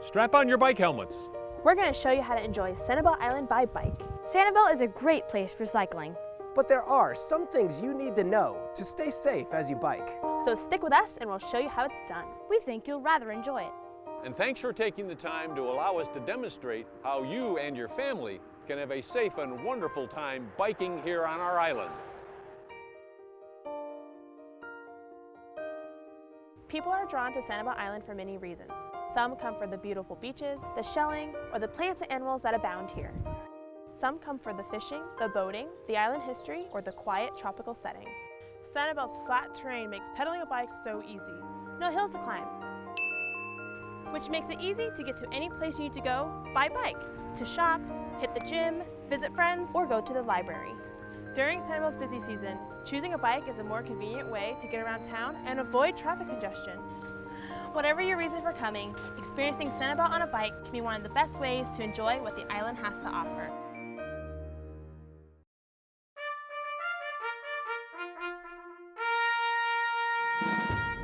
Strap on your bike helmets. We're going to show you how to enjoy Sanibel Island by bike. Sanibel is a great place for cycling. But there are some things you need to know to stay safe as you bike. So stick with us and we'll show you how it's done. We think you'll rather enjoy it. And thanks for taking the time to allow us to demonstrate how you and your family can have a safe and wonderful time biking here on our island. People are drawn to Sanibel Island for many reasons. Some come for the beautiful beaches, the shelling, or the plants and animals that abound here. Some come for the fishing, the boating, the island history, or the quiet tropical setting. Sanibel's flat terrain makes pedaling a bike so easy. No hills to climb, which makes it easy to get to any place you need to go by bike, to shop, hit the gym, visit friends, or go to the library. During Sanibel's busy season, choosing a bike is a more convenient way to get around town and avoid traffic congestion. Whatever your reason for coming, experiencing Sanibel on a bike can be one of the best ways to enjoy what the island has to offer.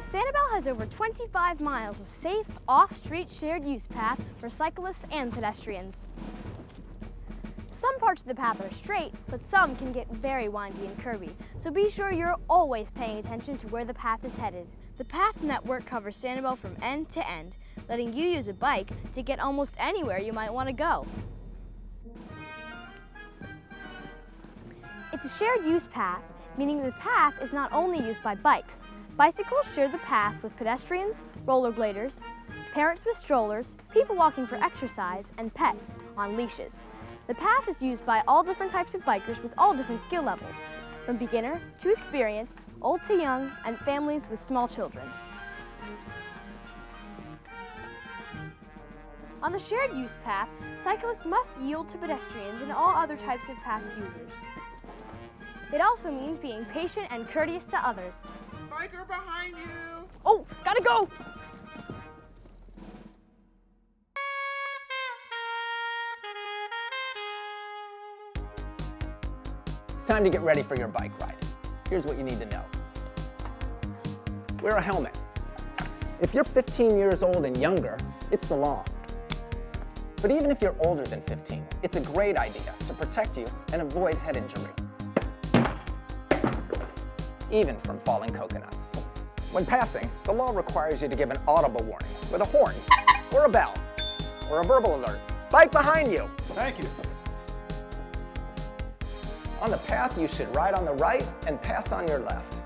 Sanibel has over 25 miles of safe, off-street shared use path for cyclists and pedestrians. Some parts of the path are straight, but some can get very windy and curvy, so be sure you're always paying attention to where the path is headed. The path network covers Sanibel from end to end, letting you use a bike to get almost anywhere you might want to go. It's a shared use path, meaning the path is not only used by bikes. Bicycles share the path with pedestrians, rollerbladers, parents with strollers, people walking for exercise, and pets on leashes. The path is used by all different types of bikers with all different skill levels, from beginner to experienced, old to young, and families with small children. On the shared use path, cyclists must yield to pedestrians and all other types of path users. It also means being patient and courteous to others. Biker behind you! Oh, gotta go! It's time to get ready for your bike ride. Here's what you need to know. Wear a helmet. If you're 15 years old and younger, it's the law. But even if you're older than 15, it's a great idea to protect you and avoid head injury, even from falling coconuts. When passing, the law requires you to give an audible warning with a horn, or a bell, or a verbal alert. Bike behind you! Thank you. On the path, you should ride on the right and pass on your left.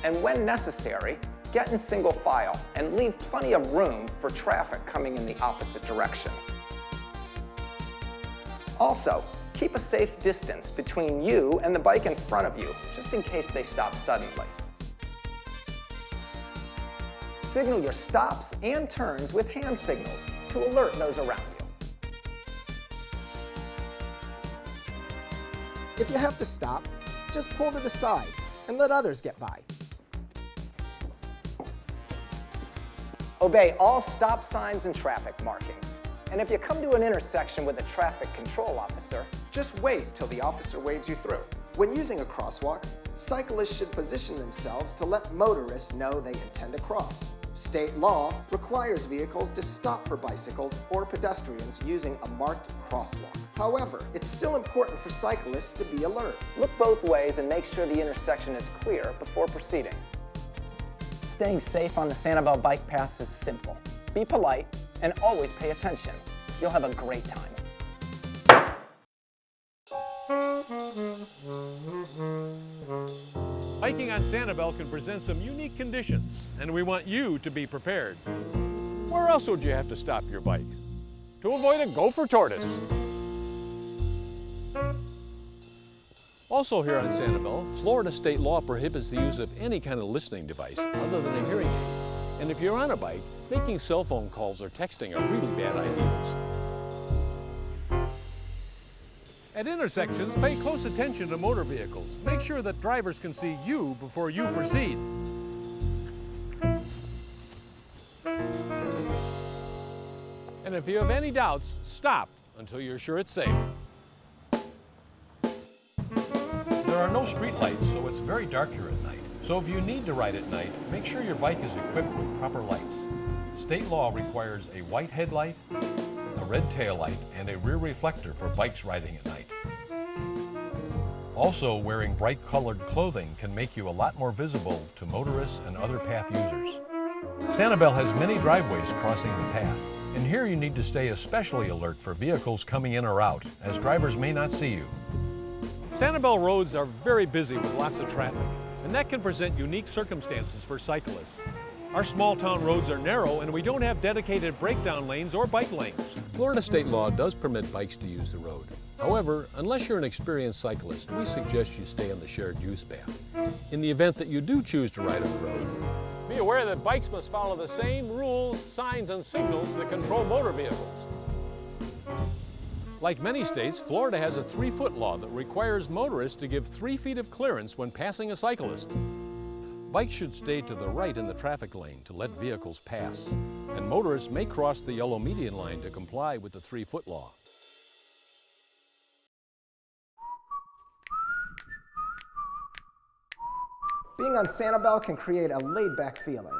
And when necessary, get in single file and leave plenty of room for traffic coming in the opposite direction. Also, keep a safe distance between you and the bike in front of you, just in case they stop suddenly. Signal your stops and turns with hand signals to alert those around you. If you have to stop, just pull to the side and let others get by. Obey all stop signs and traffic markings. And if you come to an intersection with a traffic control officer, just wait till the officer waves you through. When using a crosswalk, cyclists should position themselves to let motorists know they intend to cross. State law requires vehicles to stop for bicycles or pedestrians using a marked crosswalk. However, it's still important for cyclists to be alert. Look both ways and make sure the intersection is clear before proceeding. Staying safe on the Sanibel bike paths is simple. Be polite and always pay attention. You'll have a great time. Hiking on Sanibel can present some unique conditions, and we want you to be prepared. Where else would you have to stop your bike? To avoid a gopher tortoise. Also here on Sanibel, Florida state law prohibits the use of any kind of listening device other than a hearing aid. And if you're on a bike, making cell phone calls or texting are really bad ideas. At intersections, pay close attention to motor vehicles. Make sure that drivers can see you before you proceed. And if you have any doubts, stop until you're sure it's safe. There are no street lights, so it's very dark here at night. So So if you need to ride at night, make sure your bike is equipped with proper lights. State law requires a white headlight, a red tail light, and a rear reflector for bikes riding at night. Also, wearing bright-colored clothing can make you a lot more visible to motorists and other path users. Sanibel has many driveways crossing the path, and here you need to stay especially alert for vehicles coming in or out, as drivers may not see you. Sanibel roads are very busy with lots of traffic, and that can present unique circumstances for cyclists. Our small town roads are narrow and we don't have dedicated breakdown lanes or bike lanes. Florida state law does permit bikes to use the road. However, unless you're an experienced cyclist, we suggest you stay on the shared use path. In the event that you do choose to ride on the road, be aware that bikes must follow the same rules, signs, and signals that control motor vehicles. Like many states, Florida has a 3-foot law that requires motorists to give 3 feet of clearance when passing a cyclist. Bikes should stay to the right in the traffic lane to let vehicles pass, and motorists may cross the yellow median line to comply with the 3-foot law. Being on Sanibel can create a laid-back feeling.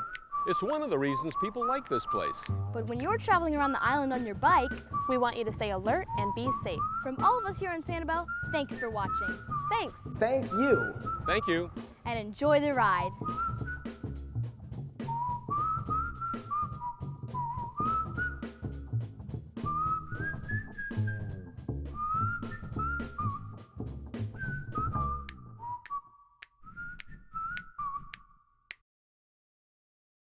It's one of the reasons people like this place. But when you're traveling around the island on your bike, We want you to stay alert and be safe. from all of us here on Sanibel, thanks for watching. Thanks! Thank you. Thank you. And enjoy the ride.